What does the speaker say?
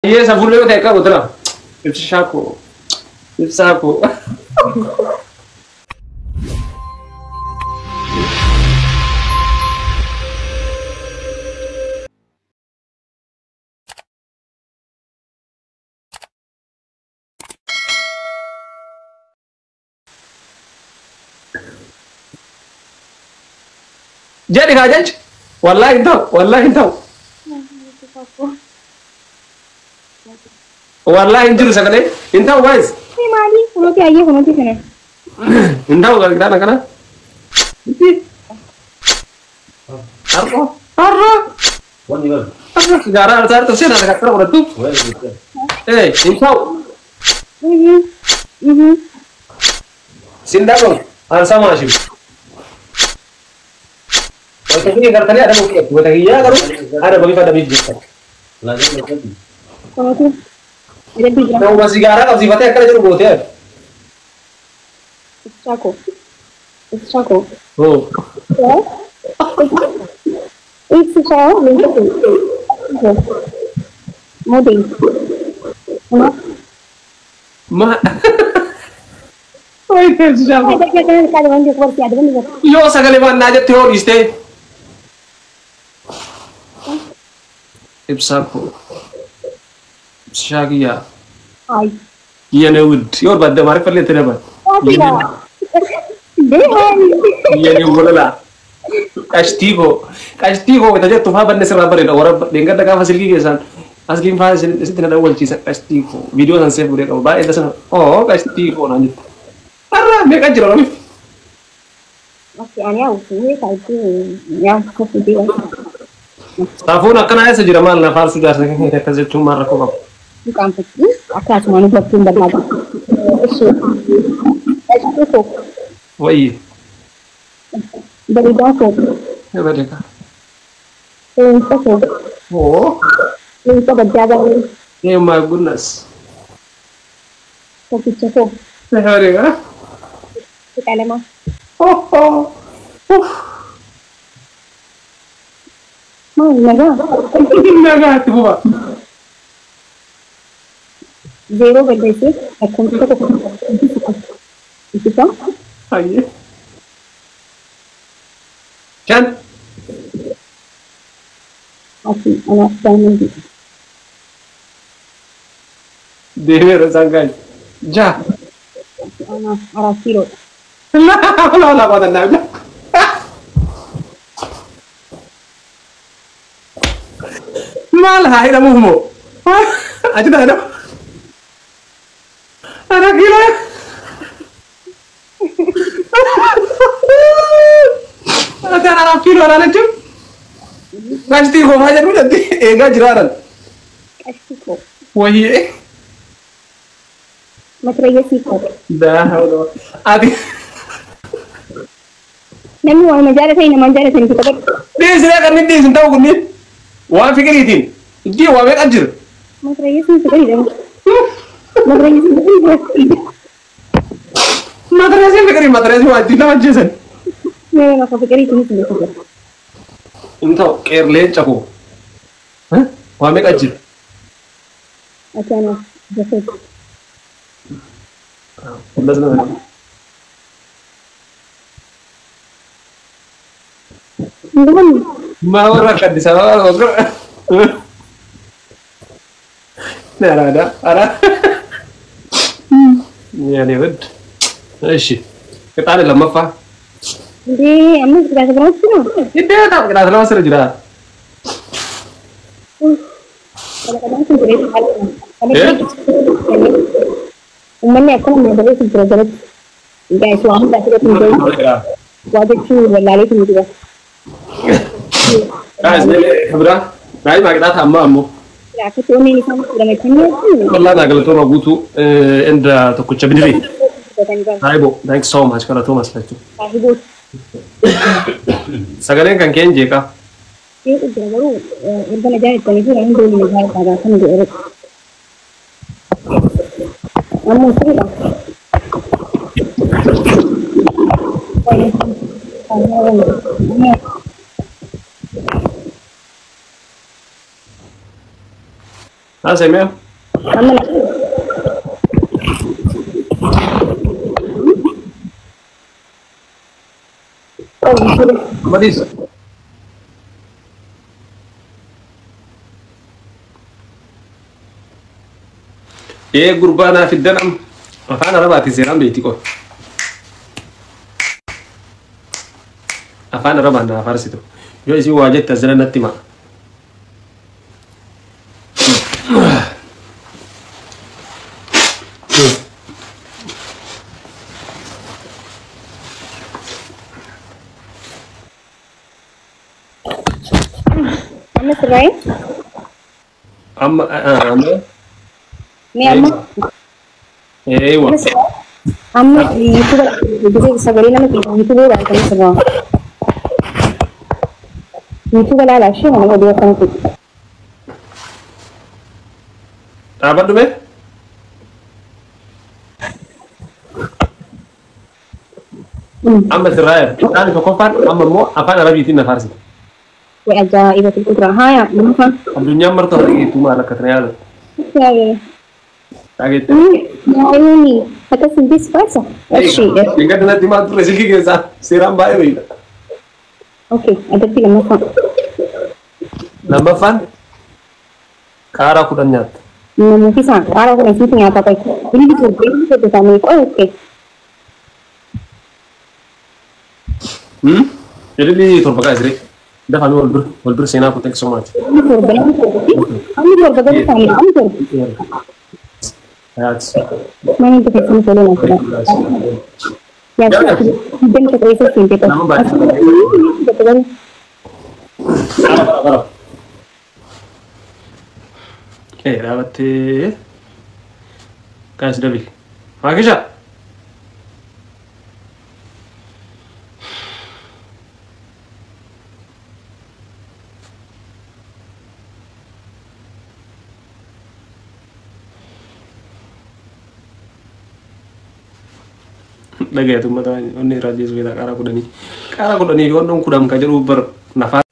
Iya, sabun lewat ya kak, betul lah. Ipsaku, ipsaku. Jadi hajaj, wallahi tahu. Wallahi injur sakale, intau guys. Ini mali, kalau tiada aja, kalau tiada. Intau kalau kita nak kana. Arko, arko. Sejarah asal tu sih nak kata orang tu. Intau. Sindang, sama sih. Waktu ini katanya ada mungkin, buat iya kan? Ada bagi pada bisnis. Kalau tu, ada tiga. Tahu masih gara kalau sifatnya kan jadi buat ya. Isako. Oh. Ya. Isako, lengkap. Mudi. Ma. Oh ini siapa? Ada orang yang kuat ada orang. Yo sagale mana aja teori ste. Ipsaku. Shagia. Ay. Iya neud. Yo badde mare palle tere ba. Iya ni bolala. Castigo itu aja tuh apa nih serba itu orang dengar dekat fasiliti kesan asli fasil itu tidak ada uang cisa castigo video yang saya buat kalau baik itu sana oh castigo nanti karena mereka jelas Masih aneh usulnya kayak itu yang kemudian. Tahu nak kena aja sejarah mal nafar sudah saya ini kerja cuma aku kok. Bukan pasti, aku cuma nubuat pindah lagi. Itu. Woi. Dari dapur. Ya mereka. Itu. Oh. Itu berjaga ini. Oh my goodness. Kopi cokok. Ya mereka. Kita lemah. Oh. Mau naga. Naga tu buat. Zero berdasi. Aku cokok. Itu kan? Aye. Kan? Aku anak diamond. Dewi rasakan. Ja. Anak arah kilo. Lah kau tak nak. Malah hai dah mumu. Aja dah ada. Ada gila. Ada anak kilo anak tu. Pasti kau macam tu nanti ega jeraran. Kasih Wahai. Matraya siko. Dah, adi. Nemu orang menjara saya, menjara saya kita. Dia silakan nanti tahu kan ni. Wah fikir itu. Dia wah mereka ajar. Matraya sih sekali dah. Matraya sih sekali. Matraya sih wajib nama jasan. Nih, maka fikir itu sih sekali. Entah, kerle cakap. Hah? Wah mereka ajar. Asyana, jatuh. Sudah sana. Bukan. Mau rakyat di sana ngobrol. Nah, ada. Ya ni bud. Aishi. Kita ada lama fa. Jadi, anda sudah seberapa sih? Kita tak kita selama seru juga. Kadang-kadang sih jadi umumnya aku memang sih berat. Guys, suami tak sudah tinggal. Wajib cuci berlari sini juga. Guys, berapa? Naik mak kita tambah mu. Ya, aku tuh ini sama sudah macam ni. Wallah nak kalau tu rabutu, enda tu kucing berdiri. Naibu, thanks so much kalau tu mas lagi. Ibu. Sekarang kan kian jeka. Itu baru, ibu nak jadi polisi orang dulu ni jadi pada kan dia. Kamu sih lah. سمع أما مريض ايه قربانا في الدنم فانا ربعتي زيران بيتيكو afaan arabaan na farsitu yoo isin waa jette asirra natti hima أما سرعي amma مي أما ايوه أما يوتيوب بيجي سجلنا من يوتيوب ولا كم سبعة يوتيوب لا لا شيء أنا بدي أفهم كده apa tuh be amma siraya tani ko kofan amma mo afaan arabiitiin na farsitu وأجائب القدرة هاي مثلا addunyaa marta hore itu maala katreyaal taget يا عيوني هتسم بس فاسة الشيء tinggal nanti mah tuh rezeki kita siram bae be أوكي أدرك لما فهم lambaffan kaara kudhan nyaata mungkin sangat orang orang sih punya apa ini bisa kami oh oke jadi di turun pakai sih dah kami walbur sena aku thank so much kami berbeda kami ya mana itu kita selalu nanti ya dan kita bisa simpan nama baik betul rawate kan sudah bi makasih dhagayatu mata onni rajis weda kara kudani wannan kudam ka jaru bar nafa